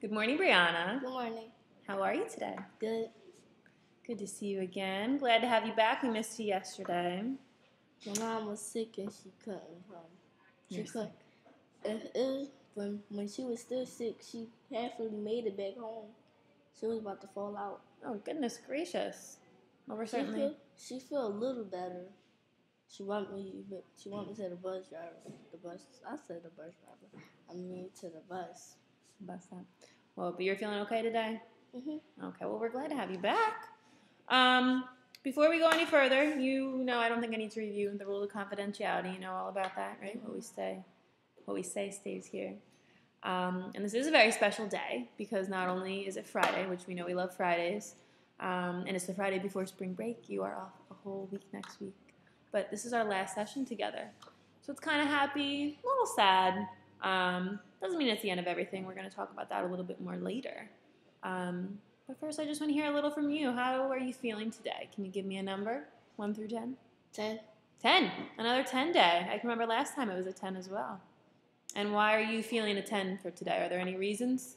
Good morning, Brianna. Good morning. How are you today? Good. Good to see you again. Glad to have you back. We missed you yesterday. My mom was sick and she couldn't come. She You're couldn't. sick. When she was still sick, she halfway made it back home. She was about to fall out. Oh, goodness gracious. Well, we're certainly... She feel a little better. She want me to the bus driver. I said the bus driver. I mean to the bus. Bus stop. Well, but you're feeling okay today? Mm-hmm. Okay, well, we're glad to have you back. Before we go any further, I don't think I need to review the rule of confidentiality. You know all about that, right? Mm-hmm. What we say stays here. And this is a very special day because not only is it Friday, which we know we love Fridays, and it's the Friday before spring break. You are off a whole week next week. But this is our last session together. So it's kind of happy, a little sad. Doesn't mean it's the end of everything. We're going to talk about that a little bit more later. But first, I just want to hear a little from you. How are you feeling today? Can you give me a number, 1 through 10? 10. 10. Another 10 day. I can remember last time it was a 10 as well. And why are you feeling a 10 for today? Are there any reasons?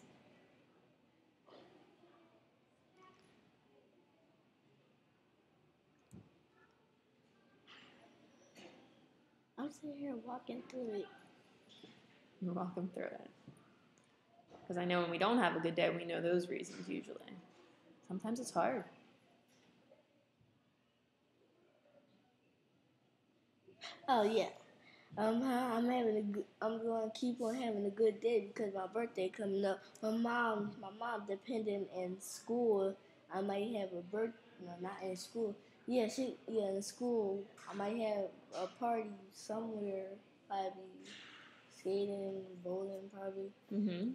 I'm sitting here walking through it. You're walking through it. Because I know when we don't have a good day, we know those reasons usually. Sometimes it's hard. Oh yeah. I'm going to keep on having a good day because my birthday coming up. My mom dependent in school. I might have a birthday. No, not in school. Yeah, in school. I might have a party somewhere. Probably skating, bowling, probably. Mm-hmm.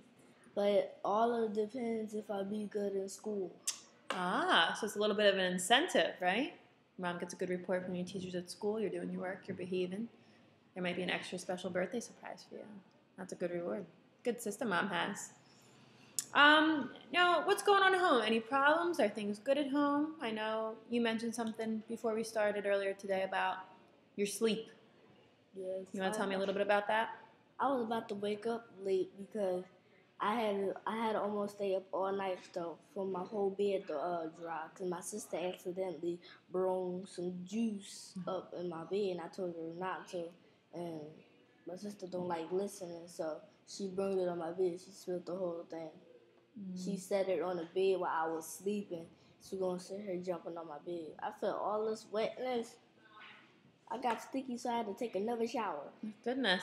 But all of it depends if I be good in school. Ah, so it's a little bit of an incentive, right? Mom gets a good report from your teachers at school. You're doing your work. You're behaving. There might be an extra special birthday surprise for you. That's a good reward. Good system Mom has. Now, what's going on at home? Any problems? Are things good at home? I know you mentioned something before we started earlier today about your sleep. Yes. You want to tell me a little bit about that? I was about to wake up late because I had to almost stay up all night though for my whole bed to dry. Cause my sister accidentally brought some juice up in my bed, and I told her not to. And my sister don't like listening, so she brought it on my bed. She spilled the whole thing. She set it on the bed while I was sleeping. She gonna sit here jumping on my bed. I felt all this wetness. I got sticky, so I had to take another shower. Goodness.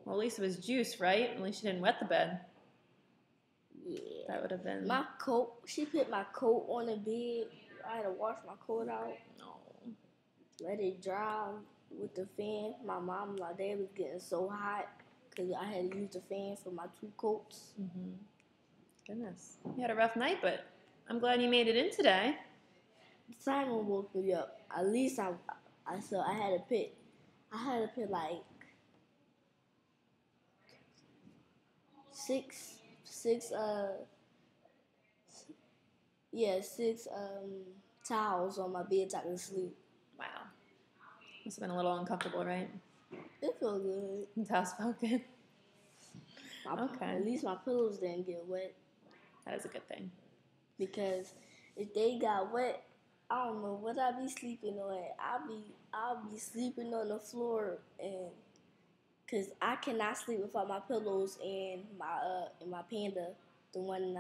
Well, at least it was juice, right? At least you didn't wet the bed. Yeah. That would have been... My coat, she put my coat on the bed. I had to wash my coat out. No. Let it dry with the fan. My dad was getting so hot because I had to use the fan for my 2 coats. Mm-hmm. Goodness. You had a rough night, but I'm glad you made it in today. Simon woke me up. At least I had to pick like 6 towels on my bed so I could sleep. Wow. Must have been a little uncomfortable, right? It felt good. The towels felt good. Okay. At least my pillows didn't get wet. That is a good thing. Because if they got wet, I don't know what I'd be sleeping on. I'll be sleeping on the floor, and cause I cannot sleep without my pillows and my Panda, the one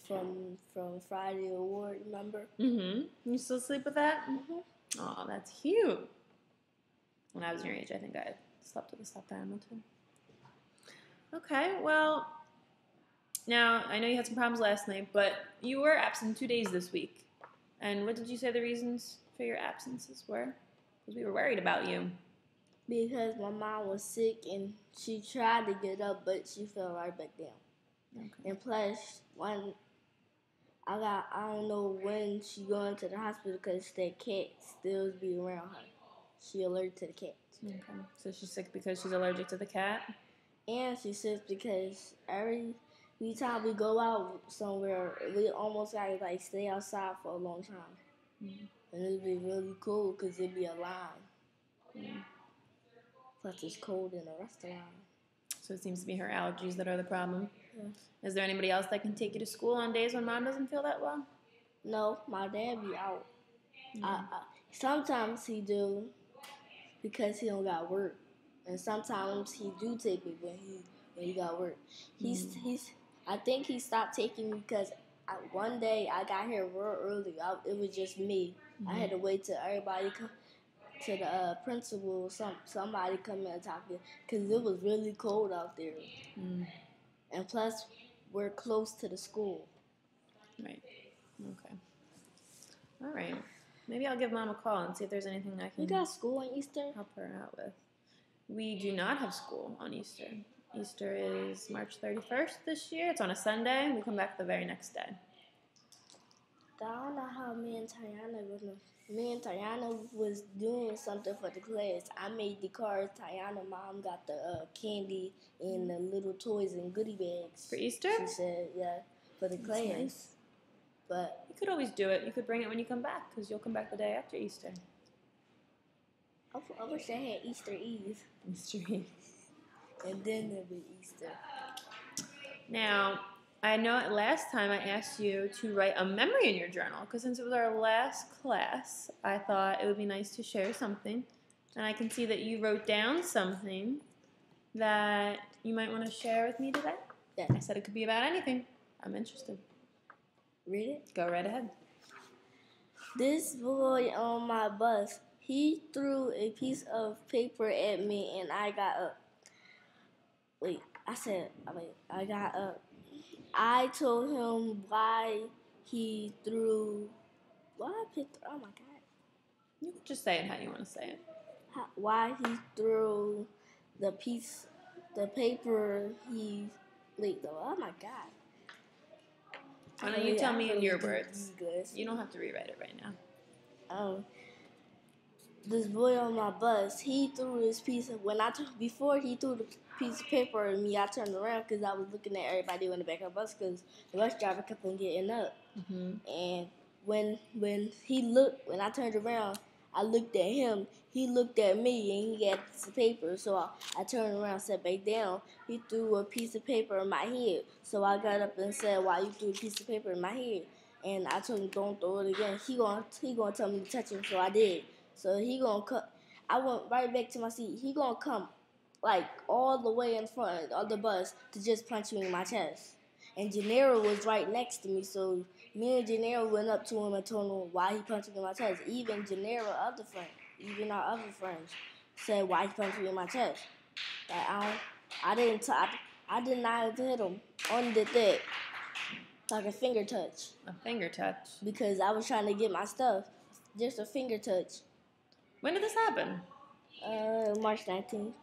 from Friday Award, remember? Mm-hmm. You still sleep with that? Mm-hmm. Oh, that's cute. When I was your age, I think I slept with a stuffed animal too. Okay, well, now I know you had some problems last night, but you were absent 2 days this week. And what did you say the reasons for your absences were? Because we were worried about you. Because my mom was sick and she tried to get up, but she fell right back down. Okay. And plus, I don't know when she going to the hospital because that cat still be around her. She allergic to the cat. Okay. So she's sick because she's allergic to the cat? And she's sick because every time we go out somewhere, we almost gotta like stay outside for a long time. Mm-hmm. And it'd be really cool because it'd be a line. Mm-hmm. Plus it's cold in the restaurant. So it seems to be her allergies that are the problem. Yeah. Is there anybody else that can take you to school on days when Mom doesn't feel that well? No, my dad be out. Sometimes he do because he don't got work, and sometimes he do take me when he got work. He's I think he stopped taking me because one day I got here real early. It was just me. I had to wait till everybody come to the principal. Somebody come in and talk to me because it was really cold out there, and plus we're close to the school. Right. Okay. All right. Maybe I'll give Mom a call and see if there's anything I can. You got school on Easter? Help her out with. We do not have school on Easter. Easter is March 31st this year. It's on a Sunday. We come back the very next day. I don't know how me and Tayana was doing something for the class. I made the cards. Tayana mom got the candy and the little toys and goodie bags. For Easter? She said, yeah, for the class. Nice. But you could always do it. You could bring it when you come back because you'll come back the day after Easter. I wish I had Easter Eve. Easter Eve. And then it'll be Easter. Now, I know last time I asked you to write a memory in your journal because since it was our last class, I thought it would be nice to share something. And I can see that you wrote down something that you might want to share with me today. Yeah. I said it could be about anything. I'm interested. Read it? Go right ahead. This boy on my bus, he threw a piece of paper at me and I got up. I got up. I told him why he threw. Oh my God. You can just say it how you want to say it. Why he threw the paper oh my God. Why don't you tell me in your words? You don't have to rewrite it right now. This boy on my bus, he threw this piece of before he threw the piece of paper at me. I turned around because I was looking at everybody in the back of the bus because the bus driver kept on getting up. And when I turned around, I looked at him. He looked at me and he had a piece of paper. So I turned around, sat back down. He threw a piece of paper in my head. So I got up and said, "Why you threw a piece of paper in my head?" And I told him, "Don't throw it again." He gonna tell me to touch him, so I did. So he gonna come. I went right back to my seat. He gonna come all the way in front of the bus to just punch me in my chest. And Gennaro was right next to me, so me and Gennaro went up to him and told him why he punched me in my chest. Even our other friends said why he punched me in my chest. I did not hit him on the thick, like a finger touch. A finger touch? Because I was trying to get my stuff. Just a finger touch. When did this happen? March 19th.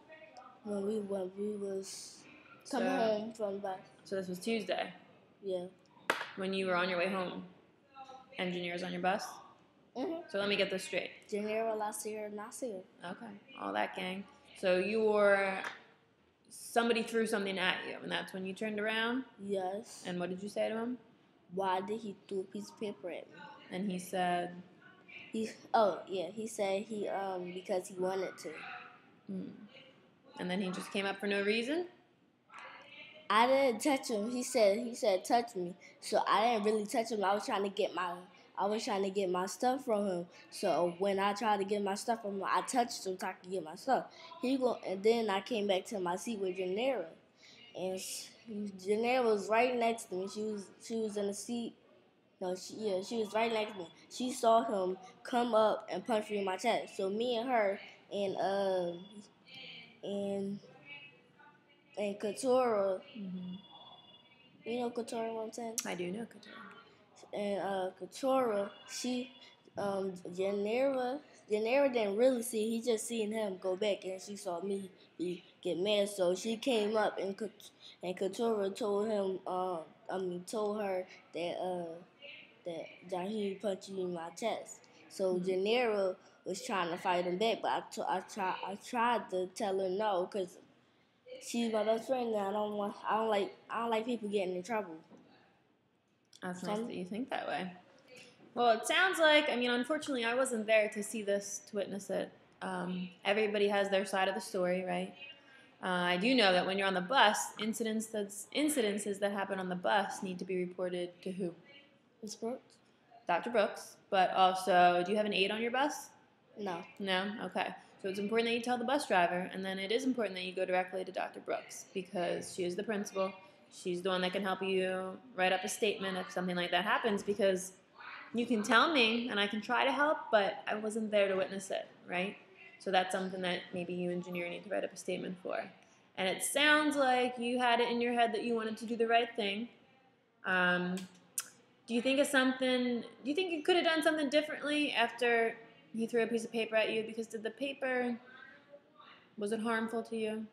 When we was coming home from the bus. So this was Tuesday? Yeah. When you were on your way home? Engineers on your bus? So let me get this straight. Gennaro, Nasir. Okay. All that gang. So somebody threw something at you, and that's when you turned around? Yes. And what did you say to him? Why did he throw a piece of paper at me? And he said? He said because he wanted to. And then he just came up for no reason? I didn't touch him. He said touch me. So I didn't really touch him. I was trying to get my stuff from him. So when I tried to get my stuff from him, I touched him so I could get my stuff. And then I came back to my seat with Gennaro. And Gennaro was right next to me. She was in the seat. No, she was right next to me. She saw him come up and punch me in my chest. So me and her and Katora, you know Katora, what I'm saying? I do know Katora. And Katora, Gennaro didn't really see. He just seen him go back, and she saw me get mad. So she came up, and Katora told her that he punched me in my chest. So Gennaro was trying to fight him back, but I tried to tell her no, because she's my best friend, and I don't like people getting in trouble. That's nice that you think that way. Well, it sounds like, unfortunately, I wasn't there to see this, to witness it. Everybody has their side of the story, right? I do know that when you're on the bus, incidences that happen on the bus need to be reported to who? Miss Brooks? Dr. Brooks. But also, do you have an aide on your bus? No. No? Okay. So it's important that you tell the bus driver, and then it is important that you go directly to Dr. Brooks because she is the principal. She's the one that can help you write up a statement if something like that happens, because you can tell me and I can try to help, but I wasn't there to witness it, right? So that's something that maybe you engineer need to write up a statement for. And it sounds like you had it in your head that you wanted to do the right thing. Do you think you could have done something differently after he threw a piece of paper at you? Because was it harmful to you?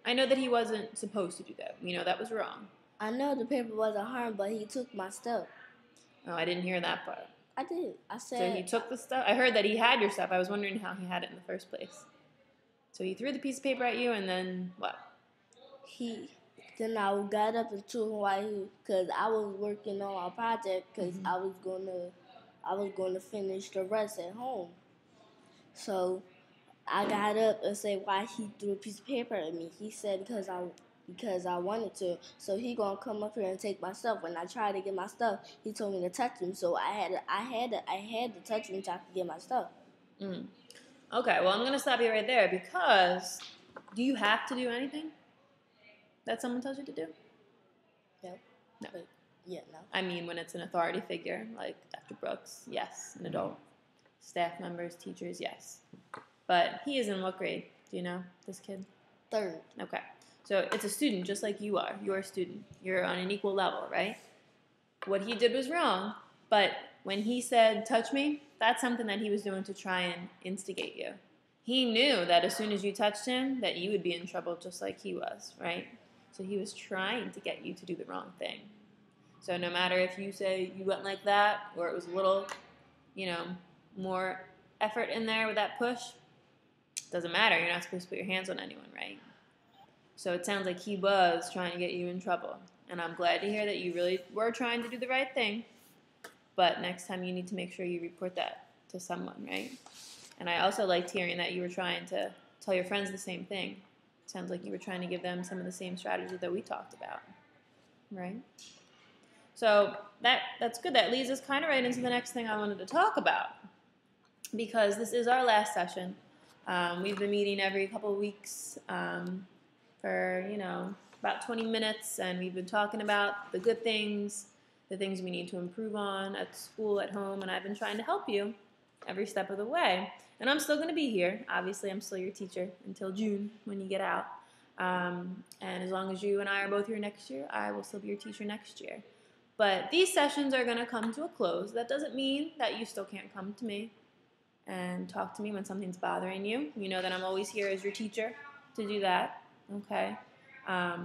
I know that he wasn't supposed to do that. That was wrong. I know the paper wasn't harm, but he took my stuff. Oh, I didn't hear that part. I did. I said. So he took the stuff? I heard that he had your stuff. I was wondering how he had it in the first place. So he threw the piece of paper at you, and then what? Then I got up and told him why because I was working on my project because I was gonna finish the rest at home. So I got up and said why he threw a piece of paper at me. He said because I wanted to. So he gonna come up here and take my stuff. When I tried to get my stuff, he told me to touch him. So I had to touch him so I could get my stuff. Mm. Okay, well, I'm gonna stop you right there because do you have to do anything that someone tells you to do? No. No. But, yeah, no. I mean, when it's an authority figure like Dr. Brooks, yes, an adult. Staff members, teachers, yes. But he is in what grade? Do you know, this kid? 3rd. Okay. So it's a student just like you are. You're a student. You're on an equal level, right? What he did was wrong, but when he said, touch me, that's something that he was doing to try and instigate you. He knew that as soon as you touched him, that you would be in trouble just like he was, right? So he was trying to get you to do the wrong thing. So no matter if you say you went like that or it was a little, more effort in there with that push, doesn't matter. You're not supposed to put your hands on anyone, right? So it sounds like he was trying to get you in trouble. And I'm glad to hear that you really were trying to do the right thing. But next time you need to make sure you report that to someone, right? And I also liked hearing that you were trying to tell your friends the same thing. It sounds like you were trying to give them some of the same strategies that we talked about, right? So that's good. That leads us kind of right into the next thing I wanted to talk about, because this is our last session. We've been meeting every couple of weeks for, about 20 minutes, and we've been talking about the good things, the things we need to improve on at school, at home, and I've been trying to help you every step of the way. And I'm still going to be here. Obviously, I'm still your teacher until June when you get out. And as long as you and I are both here next year, I will still be your teacher next year. But these sessions are going to come to a close. That doesn't mean that you still can't come to me and talk to me when something's bothering you. You know that I'm always here as your teacher to do that, okay?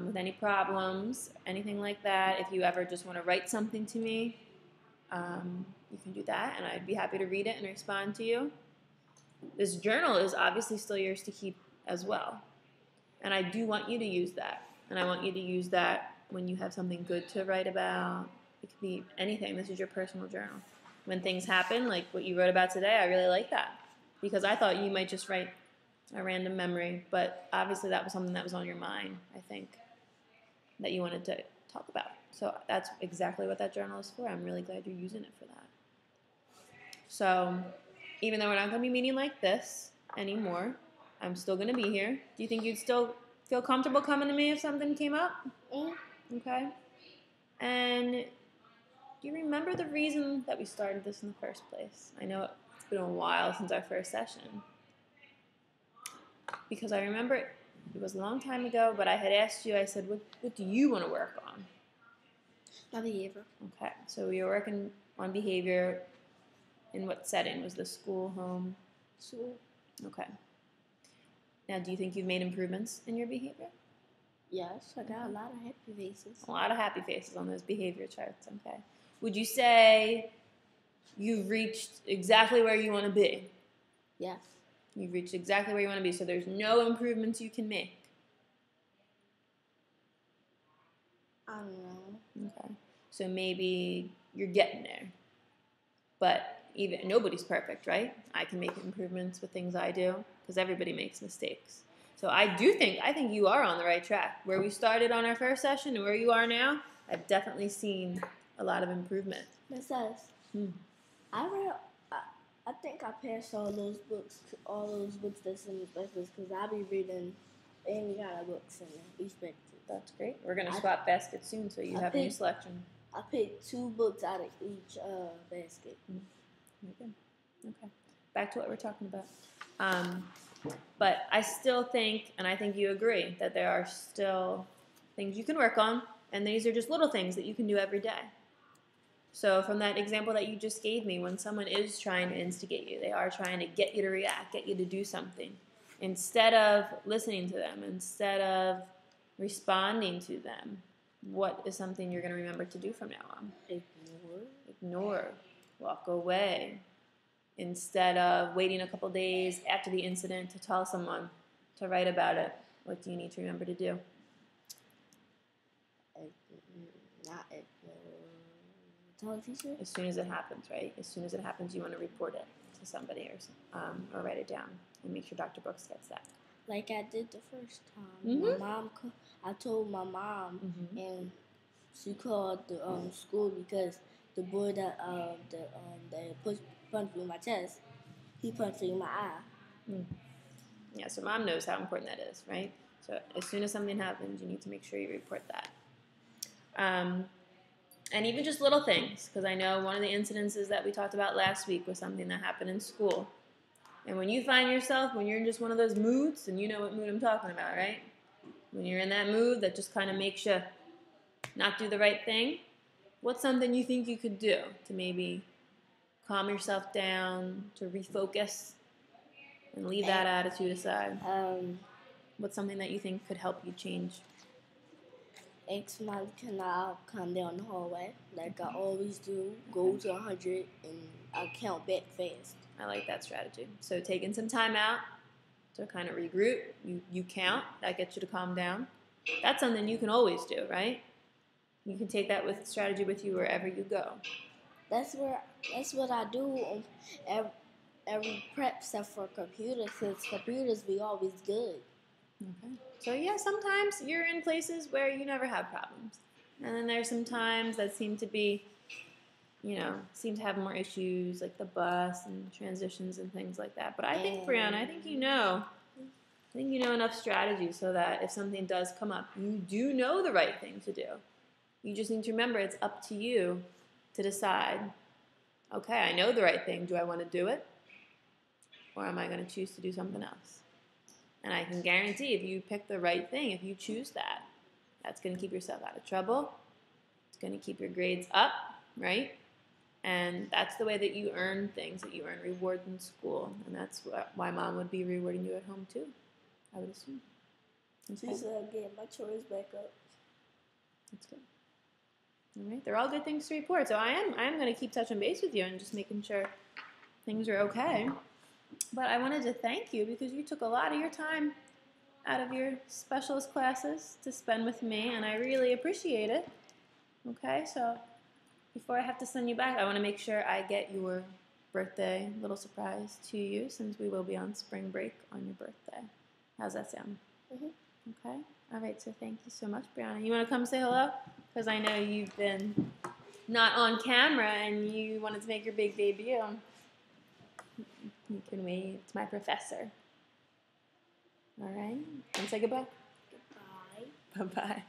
With any problems, anything like that. If you ever just want to write something to me, you can do that, and I'd be happy to read it and respond to you. This journal is obviously still yours to keep as well, and I do want you to use that, and I want you to use that when you have something good to write about. It could be anything. This is your personal journal. When things happen, like what you wrote about today, I really like that, because I thought you might just write a random memory, but obviously that was something that was on your mind, I think, that you wanted to talk about. So that's exactly what that journal is for. I'm really glad you're using it for that. So even though we're not going to be meeting like this anymore, I'm still going to be here. Do you think you'd still feel comfortable coming to me if something came up? Okay. And do you remember the reason that we started this in the first place? I know it's been a while since our first session, because I remember it was a long time ago, but I had asked you, I said, what do you want to work on? My behavior. Okay, so we were working on behavior. In what setting? Was this school, home? School. Okay. Now, do you think you've made improvements in your behavior? Yes, I got a lot of happy faces. A lot of happy faces on those behavior charts, okay. Would you say you've reached exactly where you want to be? Yes. You've reached exactly where you want to be, so there's no improvements you can make? I don't know. Okay. So maybe you're getting there. But nobody's perfect, right? I can make improvements with things I do, because everybody makes mistakes. So I think you are on the right track. Where we started on our first session and where you are now, I've definitely seen a lot of improvement. Miss S, I read. I think I passed all those books that's in the baskets because I be reading any kind of books in each basket. That's great. We're gonna swap baskets soon, so you have a new selection. I picked 2 books out of each basket. Okay. Back to what we're talking about. But I still think, and I think you agree, that there are still things you can work on, and these are just little things that you can do every day. So from that example that you just gave me, when someone is trying to instigate you, they are trying to get you to react, get you to do something, instead of listening to them, instead of responding to them, what is something you're going to remember to do from now on? Ignore. Walk away. Instead of waiting a couple days after the incident to tell someone, to write about it, what do you need to remember to do? Not tell a teacher? As soon as it happens, right? As soon as it happens, you want to report it to somebody or write it down and make sure Dr. Brooks gets that. Like I did the first time. I told my mom, and she called the school because the boy that punched me in my chest, he punched me in my eye. Yeah, so mom knows how important that is, right? So as soon as something happens, you need to make sure you report that. And even just little things, because I know one of the incidences that we talked about last week was something that happened in school. And when you find yourself, when you're in just one of those moods, and you know what mood I'm talking about, right? When you're in that mood that just kind of makes you not do the right thing, what's something you think you could do to maybe calm yourself down, to refocus, and leave that attitude aside? What's something that you think could help you change? Ask my can I come down the hallway like I always do, go to 100, and I count back fast. I like that strategy. So taking some time out to kind of regroup, you count, that gets you to calm down. That's something you can always do, right? You can take that strategy with you wherever you go. That's what I do on every prep stuff for computers, because computers be always good. Okay. So yeah, sometimes you're in places where you never have problems. And then there's some times that seem to have more issues, like the bus and transitions and things like that. But I think, Brianna, I think you know enough strategies so that if something does come up, you do know the right thing to do. You just need to remember it's up to you to decide, okay, I know the right thing. Do I want to do it? Or am I going to choose to do something else? And I can guarantee if you pick the right thing, if you choose that, that's going to keep yourself out of trouble. It's going to keep your grades up, right? And that's the way that you earn things, that you earn rewards in school. And that's why mom would be rewarding you at home too, I would assume. Okay. She said, get my chores back up. That's good. All right. They're all good things to report. So I am going to keep touching base with you and just making sure things are okay. But I wanted to thank you because you took a lot of your time out of your specialist classes to spend with me, and I really appreciate it. Okay, so before I have to send you back, I want to make sure I get your birthday little surprise to you, since we will be on spring break on your birthday. How's that sound? Okay. All right, so thank you so much, Brianna. You want to come say hello? Because I know you've been not on camera and you wanted to make your big debut. You can wave. It's my professor. All right. And say goodbye. Goodbye. Bye-bye.